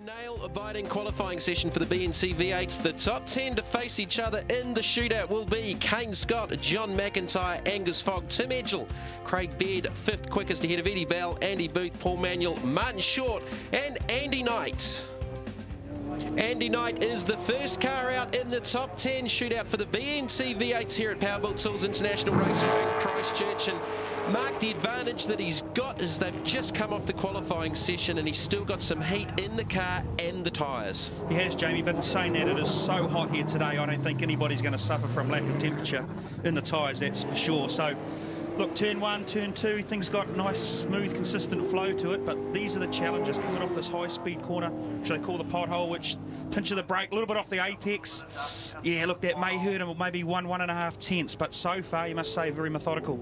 nail-biting qualifying session for the NZV8's. The top 10 to face each other in the shootout will be Kane Scott, John McIntyre, Angus Fogg, Tim Edgell, Craig Baird, 5th quickest ahead of Eddie Bell, Andy Booth, Paul Manuel, Martin Short and Andy Knight. Andy Knight is the first car out in the top 10 shootout for the NZV8's here at Powerbuilt Tools International Raceway in Christchurch. And Mark, the advantage that he's got is they've just come off the qualifying session and he's still got some heat in the car and the tyres. He has, Jamie, but in saying that, it is so hot here today, I don't think anybody's going to suffer from lack of temperature in the tyres, that's for sure. So, look, turn 1, turn 2, things got nice, smooth, consistent flow to it, but these are the challenges coming off this high-speed corner, which they call the pothole, which pinch of the brake, a little bit off the apex. Yeah, look, that may hurt him, maybe 1.5 tenths, but so far, you must say, very methodical.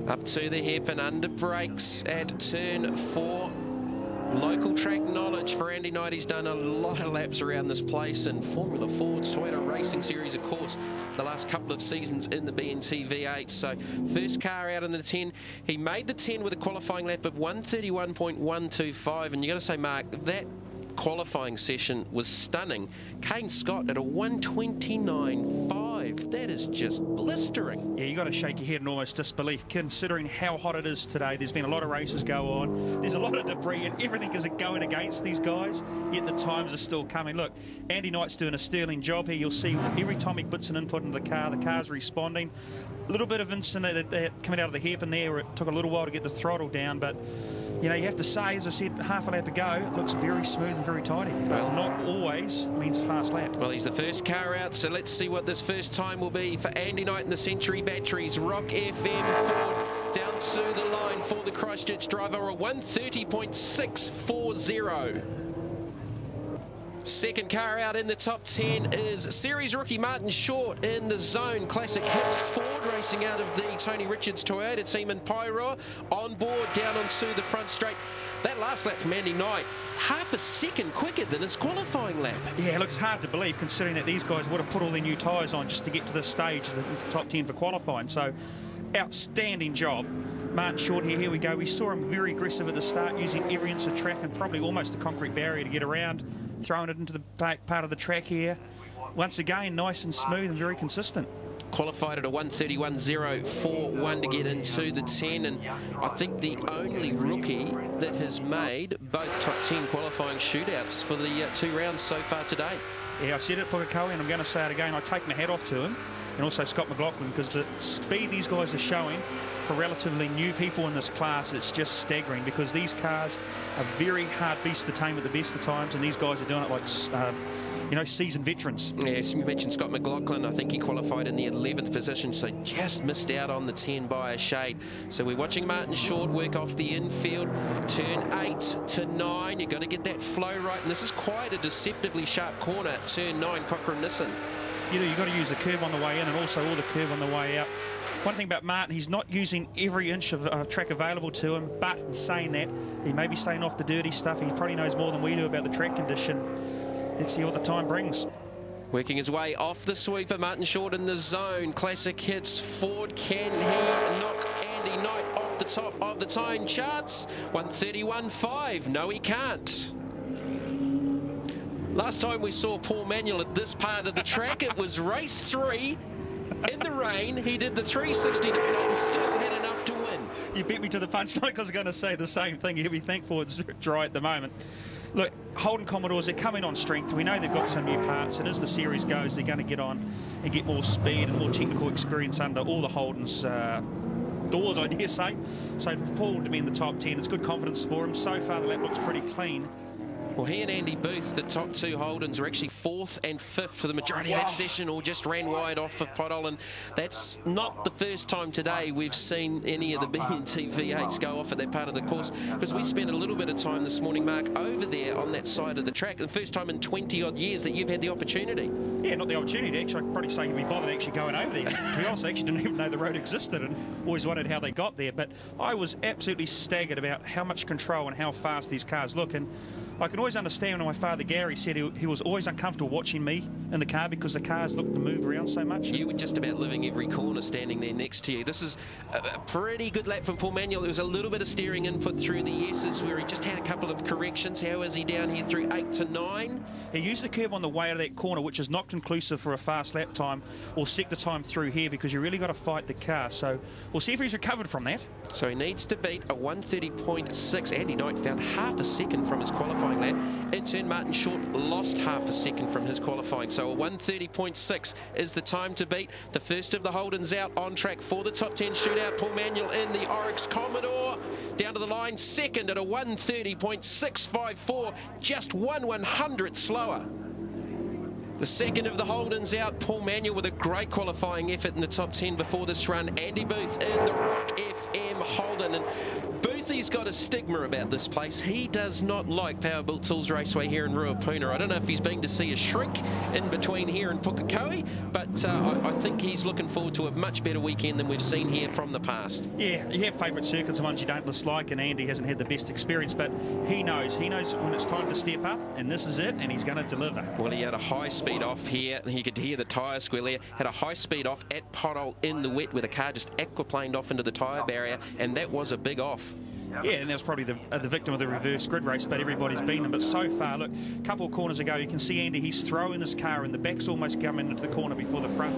Up to the hip and under brakes at turn 4. Local track knowledge for Andy Knight. He's done a lot of laps around this place in Formula Ford's Toyota Racing Series, of course, the last couple of seasons in the NZV8. So first car out in the 10. He made the 10 with a qualifying lap of 1:31.125. And you got to say, Mark, that qualifying session was stunning. Kane Scott at a 1:29.5. That is just blistering. Yeah, you got to shake your head in almost disbelief, considering how hot it is today. There's been a lot of races go on. There's a lot of debris and everything is going against these guys, yet the times are still coming. Look, Andy Knight's doing a sterling job here. You'll see every time he puts an input into the car's responding. A little bit of incident coming out of the hairpin there where it took a little while to get the throttle down, but you know, you have to say, as I said, half a lap ago, it looks very smooth and very tidy. But not always means a fast lap. Well, he's the first car out, so let's see what this first time will be for Andy Knight in the Century Batteries. Rock FM Ford down to the line for the Christchurch driver, a 1:30.640. Second car out in the top 10 is series rookie Martin Short in the zone. Classic hits Ford racing out of the Tony Richards Toyota team in Pyro. On board, down onto the front straight. That last lap from Andy Knight, half a second quicker than his qualifying lap. Yeah, it looks hard to believe considering that these guys would have put all their new tyres on just to get to this stage, the top 10 for qualifying. So, outstanding job. Martin Short here we go. We saw him very aggressive at the start, using every inch of track and probably almost the concrete barrier to get around, throwing it into the back part of the track here. Once again, nice and smooth and very consistent. Qualified at a 1:31.041 to get into the 10, and I think the only rookie that has made both top 10 qualifying shootouts for the 2 rounds so far today. Yeah, I said it, Pukekohe, and I'm going to say it again. I take my hat off to him, and also Scott McLaughlin, because the speed these guys are showing for relatively new people in this class, it's just staggering, because these cars are very hard beasts to tame at the best of times, and these guys are doing it like you know, seasoned veterans. Yes, you mentioned Scott McLaughlin. I think he qualified in the 11th position, so just missed out on the 10 by a shade. So we're watching Martin Short work off the infield. Turn 8 to 9. You've got to get that flow right, and this is quite a deceptively sharp corner. Turn 9, Cochrane Nissan. You know, you've got to use the curve on the way in and also all the curve on the way out. One thing about Martin, he's not using every inch of track available to him, but in saying that, he may be staying off the dirty stuff. He probably knows more than we do about the track condition. Let's see what the time brings. Working his way off the sweeper, Martin Short in the zone. Classic hits Ford. Can he knock Andy Knight off the top of the time charts? 1:31.5. No, he can't. Last time we saw Paul Manuel at this part of the track, it was race 3 in the rain. He did the 369 and still had enough to win. You beat me to the punchline, because I was going to say the same thing. He'll be thankful it's dry at the moment. Look, Holden Commodores, they're coming on strength. We know they've got some new parts, and as the series goes, they're going to get on and get more speed and more technical experience under all the Holden's doors, I dare say. So for Paul to be in the top 10, it's good confidence for him. So far, the lap looks pretty clean. Well, he and Andy Booth, the top 2 Holdens, are actually 4th and 5th for the majority of that session, or just ran wide off of pothole. And that's not the first time today we've seen any of the NZV8's go off at that part of the course, because we spent a little bit of time this morning, Mark, over there on that side of the track. The first time in 20-odd years that you've had the opportunity. Yeah, not the opportunity. Actually, I could probably say you'd be bothered actually going over there. To be honest, I actually didn't even know the road existed and always wondered how they got there. But I was absolutely staggered about how much control and how fast these cars look. And I can always understand when my father Gary said he was always uncomfortable watching me in the car because the cars looked to move around so much. You were just about living every corner standing there next to you. This is a pretty good lap from Paul Manuel. There was a little bit of steering input through the yeses where he just had a couple of corrections. How is he down here through 8 to 9? He used the curb on the way out of that corner, which is not conclusive for a fast lap time or sector time through here, because you really got to fight the car. So we'll see if he's recovered from that. So he needs to beat a 1:30.6. Andy Knight found half a second from his qualifying lap. In turn, Martin Short lost half a second from his qualifying. So a 1:30.6 is the time to beat. The first of the Holdens out on track for the top 10 shootout. Paul Manuel in the Oryx Commodore. Down to the line, second at a 1:30.654. Just 1/100th slower. The second of the Holdens out, Paul Manuel with a great qualifying effort in the top 10 before this run. Andy Booth in the Rock FM Holden. And Boothie's got a stigma about this place. He does not like Powerbuilt Tools Raceway here in Ruapuna. I don't know if he's been to see a shrink in between here and Pukekohe, but I think he's looking forward to a much better weekend than we've seen here from the past. Yeah, you have favourite circuits, the ones you don't dislike, and Andy hasn't had the best experience, but he knows when it's time to step up, and this is it, and he's going to deliver. Well, he had a high speed off here. You could hear the tyre squeal there. Had a high speed off at pothole in the wet where the car just aquaplaned off into the tyre barrier, and that was a big off. Yeah, and that was probably the victim of the reverse grid race, but everybody's been them. But so far, look, a couple of corners ago, you can see Andy, he's throwing this car, and the back's almost coming into the corner before the front.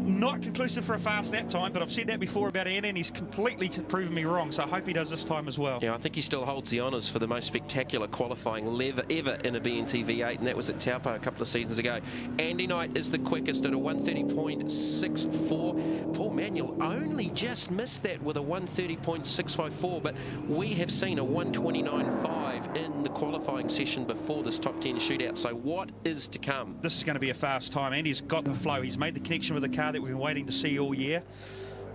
Not conclusive for a fast lap time, but I've said that before about Andy, and he's completely proven me wrong, so I hope he does this time as well. Yeah, I think he still holds the honours for the most spectacular qualifying ever in a BNTV8, and that was at Taupo a couple of seasons ago. Andy Knight is the quickest at a 1:30.64. Paul Manuel only just missed that with a 1:30.654, but we have seen a 1:29.5 in the qualifying session before this top 10 shootout. So what is to come? This is going to be a fast time. Andy's got the flow. He's made the connection with the car that we've been waiting to see all year.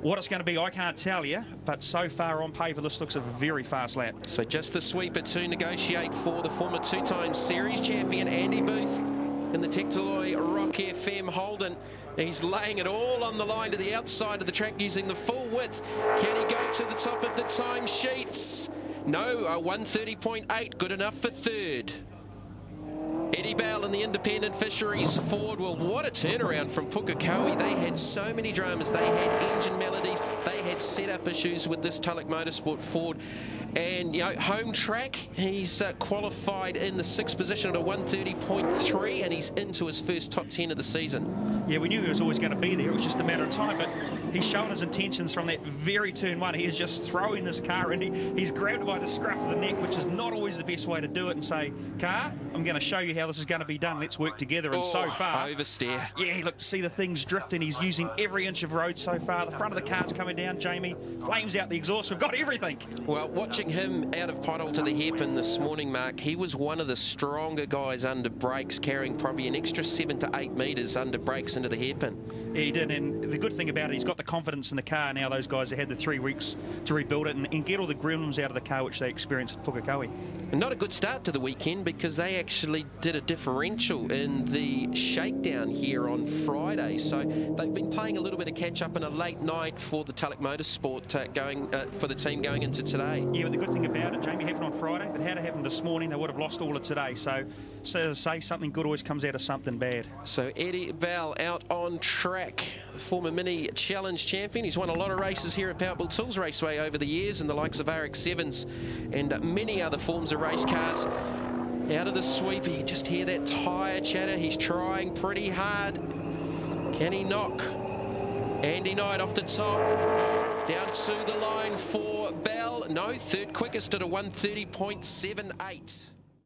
What it's going to be, I can't tell you, but so far on paper, this looks a very fast lap. So just the sweeper to negotiate for the former two-time series champion, Andy Booth, in the Tectaloy Rock FM Holden. He's laying it all on the line to the outside of the track using the full width. Can he go to the top of the time sheets? No, a 1:30.8, good enough for third. Eddie Bell in the Independent Fisheries Ford. Well, what a turnaround from Pukekohe. They had so many dramas. They had engine maladies. They had setup issues with this Tulloch Motorsport Ford. And, you know, home track, he's qualified in the 6th position at a 1:30.3, and he's into his first top 10 of the season. Yeah, we knew he was always going to be there. It was just a matter of time, but he's shown his intentions from that very turn one. He is just throwing this car, and he's grabbed by the scruff of the neck, which is not always the best way to do it, and say, car, I'm going to show you how this is going to be done. Let's work together. And so far, oversteer. Yeah, look, see the things drifting. He's using every inch of road so far. The front of the car's coming down, Jamie. Flames out the exhaust. We've got everything. Well, watching him out of pothole to the hairpin this morning, Mark, he was one of the stronger guys under brakes, carrying probably an extra 7 to 8 metres under brakes into the hairpin. Yeah, he did, and the good thing about it, he's got the confidence in the car now. Those guys have had the 3 weeks to rebuild it and get all the gremlins out of the car, which they experienced at Pukekohe. And not a good start to the weekend, because they actually did a differential in the shakedown here on Friday. So they've been playing a little bit of catch-up in a late night for the Tulloch Motorsport for the team going into today. Yeah, but the good thing about it, Jamie, happened on Friday, but had it happened this morning, they would have lost all of today. So to say something good always comes out of something bad. So Eddie Val out on track, former Mini Challenge champion. He's won a lot of races here at Powerbuilt Tools Raceway over the years, and the likes of RX-7s and many other forms of race cars. Out of the sweep, you just hear that tyre chatter. He's trying pretty hard. Can he knock Andy Knight off the top? Down to the line for Bell. No, third quickest at a 1:30.78.